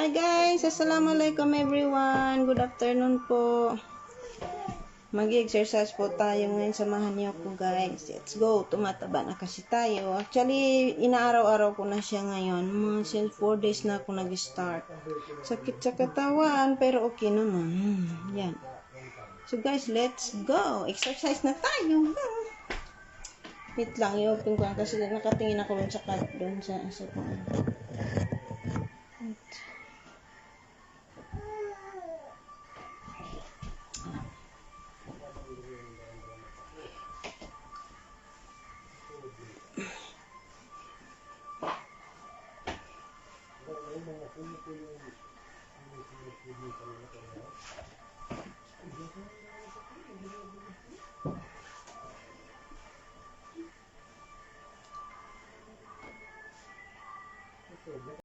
Hi guys! Assalamualaikum everyone! Good afternoon po. Mag-exercise po tayo ngayon. Samahan niyo ako guys. Let's go! Tumataba na kasi tayo. Actually, inaaraw-araw ko na siya ngayon. Mga 4 days na ako nag-start. Sakit sa katawan, pero okay naman. Yan. So guys, let's go! Exercise na tayo! Wait lang, i-open ko kasi nakatingin ako doon sa